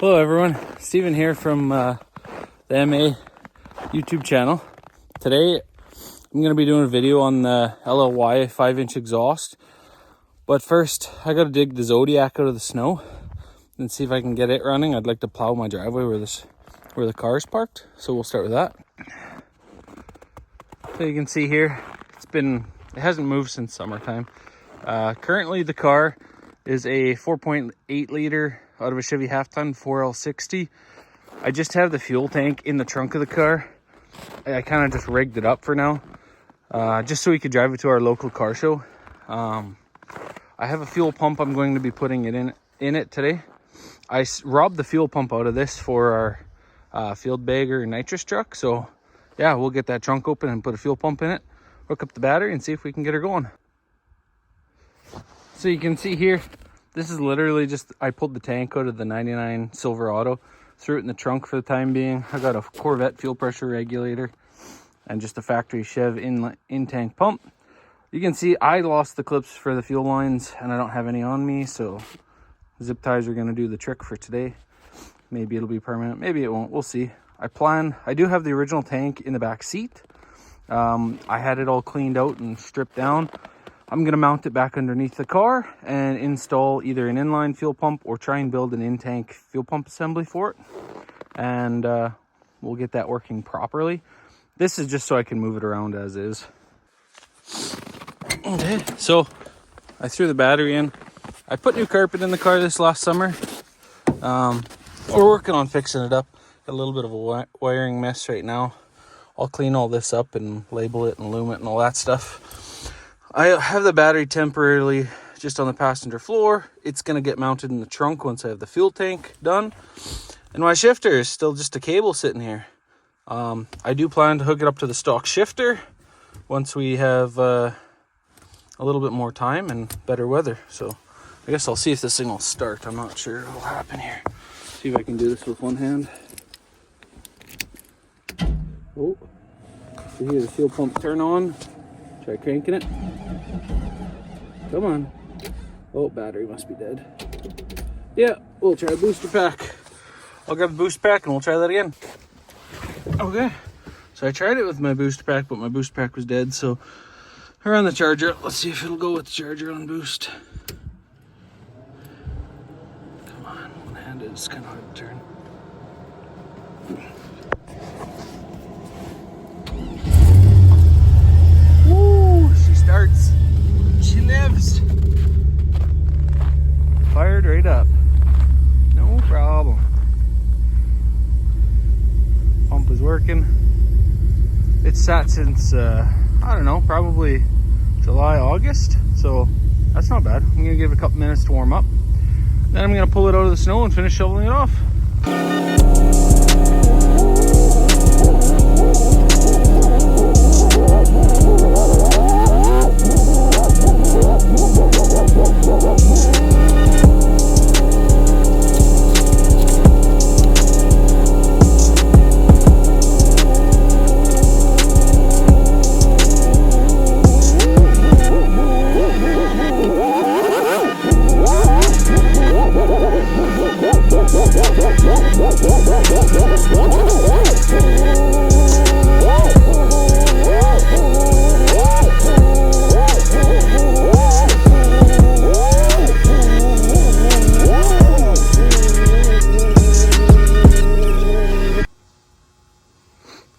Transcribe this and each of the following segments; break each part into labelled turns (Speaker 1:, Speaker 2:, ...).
Speaker 1: Hello everyone, Steven here from the MA YouTube channel. Today I'm going to be doing a video on the LLY 5-inch exhaust. But first I got to dig the Zodiac out of the snow and see if I can get it running. I'd like to plow my driveway where the car is parked, so we'll start with that. So you can see here, it hasn't moved since summertime. Currently the car is a 4.8 liter out of a Chevy half-ton 4L60. I just have the fuel tank in the trunk of the car. I kind of just rigged it up for now, just so we could drive it to our local car show. I have a fuel pump I'm going to be putting it in it today. I robbed the fuel pump out of this for our field bagger nitrous truck. So yeah, we'll get that trunk open and put a fuel pump in it, hook up the battery and see if we can get her going. So you can see here, this is literally just, I pulled the tank out of the 99 Silverado, threw it in the trunk for the time being. I got a Corvette fuel pressure regulator and just a factory Chev in-tank pump. You can see I lost the clips for the fuel lines and I don't have any on me, so zip ties are gonna do the trick for today. Maybe it'll be permanent, maybe it won't, we'll see. I do have the original tank in the back seat. I had it all cleaned out and stripped down. I'm going to mount it back underneath the car and install either an inline fuel pump or try and build an in-tank fuel pump assembly for it. And we'll get that working properly. This is just so I can move it around as is. Okay, so I threw the battery in. I put new carpet in the car this last summer. We're working on fixing it up. Got a little bit of a wiring mess right now. I'll clean all this up and label it and loom it and all that stuff. I have the battery temporarily just on the passenger floor. It's going to get mounted in the trunk once I have the fuel tank done. And my shifter is still just a cable sitting here. I do plan to hook it up to the stock shifter once we have a little bit more time and better weather. So I guess I'll see if this thing will start. I'm not sure what will happen here. See if I can do this with one hand. Oh, you hear the fuel pump turn on. Try cranking it. Come on. Oh, battery must be dead. Yeah, we'll try a booster pack. I'll grab the booster pack and we'll try that again. Okay, so I tried it with my booster pack, but my booster pack was dead. So I ran the charger. Let's see if it'll go with the charger on boost. Come on, one-handed. It's kind of hard to turn. Starts. She lives. Fired right up. No problem. Pump is working. It's sat since I don't know, probably July, August. So that's not bad. I'm gonna give it a couple minutes to warm up. Then I'm gonna pull it out of the snow and finish shoveling it off.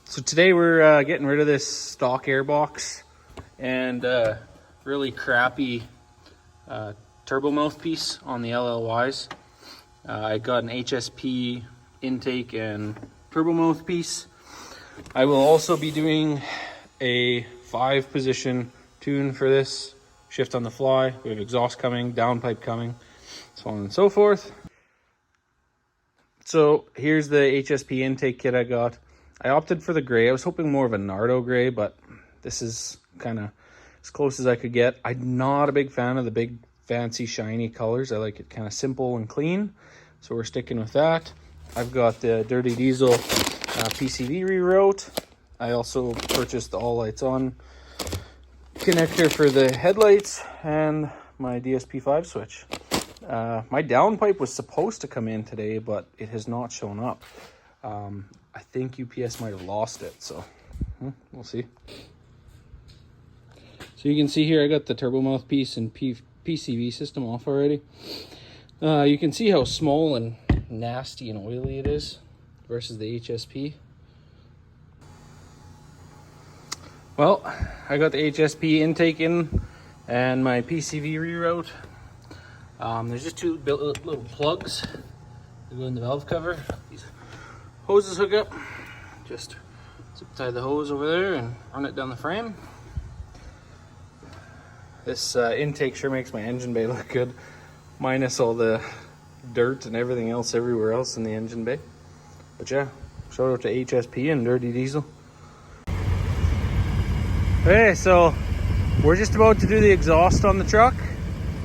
Speaker 1: So today we're getting rid of this stock airbox and really crappy turbo mouthpiece on the LLYs. I got an HSP intake and turbo mouthpiece. I will also be doing a 5-position tune for this, shift on the fly. We have exhaust coming, downpipe coming, so on and so forth. So here's the HSP intake kit I got. I opted for the gray. I was hoping more of a Nardo gray, but this is kind of as close as I could get. I'm not a big fan of the big fancy shiny colors. I like it kind of simple and clean, so we're sticking with that. I've got the Dirty Diesel PCV reroute. I also purchased the all lights on connector for the headlights and my DSP5 switch. My downpipe was supposed to come in today, but it has not shown up. I think UPS might have lost it, so we'll see. So you can see here I got the turbo mouthpiece and PCV system off already. You can see how small and nasty and oily it is versus the HSP. Well, I got the HSP intake in and my PCV reroute. There's just two little plugs that go in the valve cover. These hoses hook up. Just zip tie the hose over there and run it down the frame. This intake sure makes my engine bay look good, minus all the dirt and everything else everywhere else in the engine bay. But yeah, shout out to HSP and Dirty Diesel. Okay, so we're just about to do the exhaust on the truck.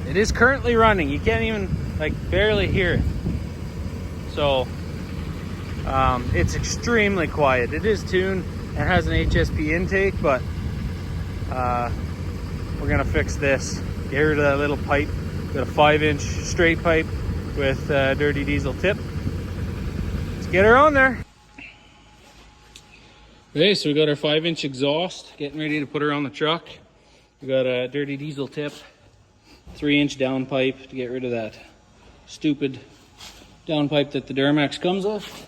Speaker 1: It is currently running. You can't even, like, barely hear it. So it's extremely quiet. It is tuned. It has an HSP intake, but we're gonna fix this. Get rid of that little pipe. Got a 5-inch straight pipe with Dirty Diesel tip. Let's get her on there. Okay, so we got our 5-inch exhaust, getting ready to put her on the truck. We got a Dirty Diesel tip, 3-inch downpipe to get rid of that stupid downpipe that the Duramax comes with.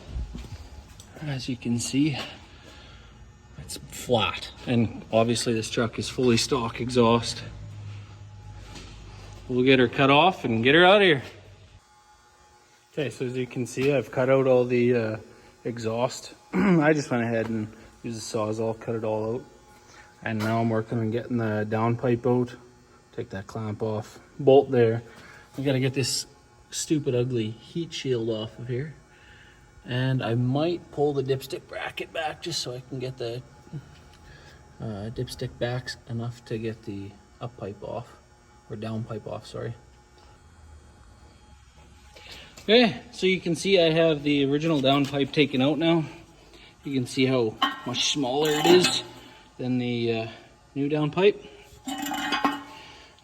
Speaker 1: As you can see, it's flat, and obviously this truck is fully stock exhaust. We'll get her cut off and get her out of here. Okay, so as you can see, I've cut out all the exhaust. I just went ahead and used the Sawzall, cut it all out. And now I'm working on getting the downpipe out. Take that clamp off, bolt there. We gotta get this stupid ugly heat shield off of here. And I might pull the dipstick bracket back just so I can get the dipstick back enough to get the up pipe off, or down pipe off, sorry. Okay, so you can see I have the original down pipe taken out now. You can see how much smaller it is than the new down pipe.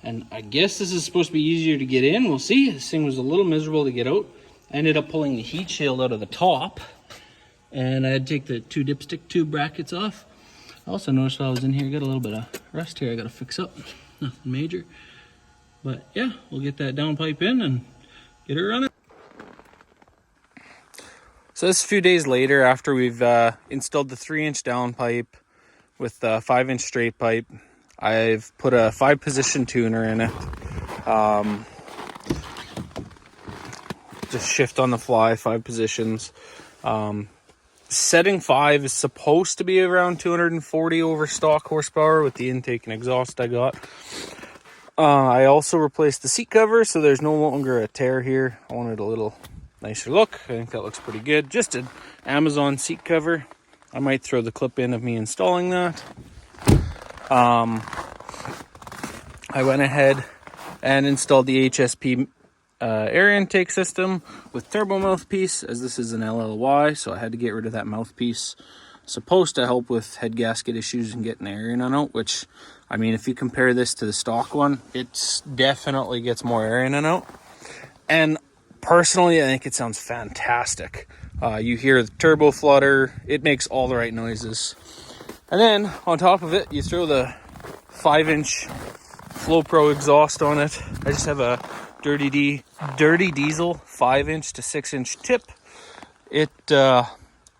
Speaker 1: And I guess this is supposed to be easier to get in. We'll see. This thing was a little miserable to get out. I ended up pulling the heat shield out of the top, and I had to take the two dipstick tube brackets off. I also noticed while I was in here, got a little bit of rust here I gotta fix up. Nothing major. But yeah, we'll get that down pipe in and get her running. So this is a few days later after we've installed the 3-inch down pipe with the 5-inch straight pipe. I've put a 5-position tuner in it. Just shift on the fly, 5 positions. Setting 5 is supposed to be around 240 over stock horsepower with the intake and exhaust I got. I also replaced the seat cover, so there's no longer a tear here. I wanted a little nicer look. I think that looks pretty good. Just an Amazon seat cover. I might throw the clip in of me installing that. I went ahead and installed the HSP air intake system with turbo mouthpiece, as this is an LLY, so I had to get rid of that mouthpiece. Supposed to help with head gasket issues and getting air in and out, which, I mean, if you compare this to the stock one, it definitely gets more air in and out. And personally, I think it sounds fantastic. You hear the turbo flutter, it makes all the right noises. And then on top of it, you throw the 5-inch FloPro exhaust on it. I just have a Dirty Diesel 5-inch to 6-inch tip.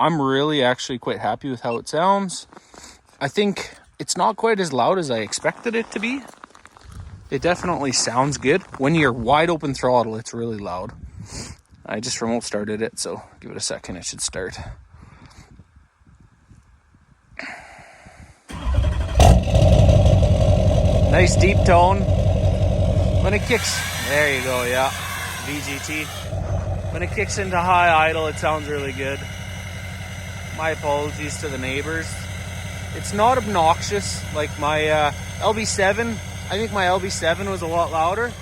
Speaker 1: I'm really actually quite happy with how it sounds. I think it's not quite as loud as I expected it to be. It definitely sounds good. When you're wide open throttle, it's really loud. I just remote started it, so give it a second, it should start. Nice deep tone. When it kicks, there you go, yeah, VGT. When it kicks into high idle, it sounds really good. My apologies to the neighbors. It's not obnoxious like my LB7. I think my LB7 was a lot louder.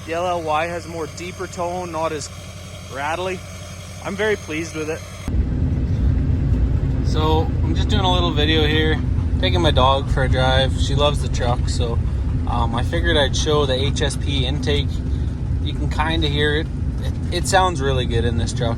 Speaker 1: The LLY has a more deeper tone, not as rattly. I'm very pleased with it. So I'm just doing a little video here, taking my dog for a drive. She loves the truck, so I figured I'd show the HSP intake. You can kind of hear it. It sounds really good in this truck.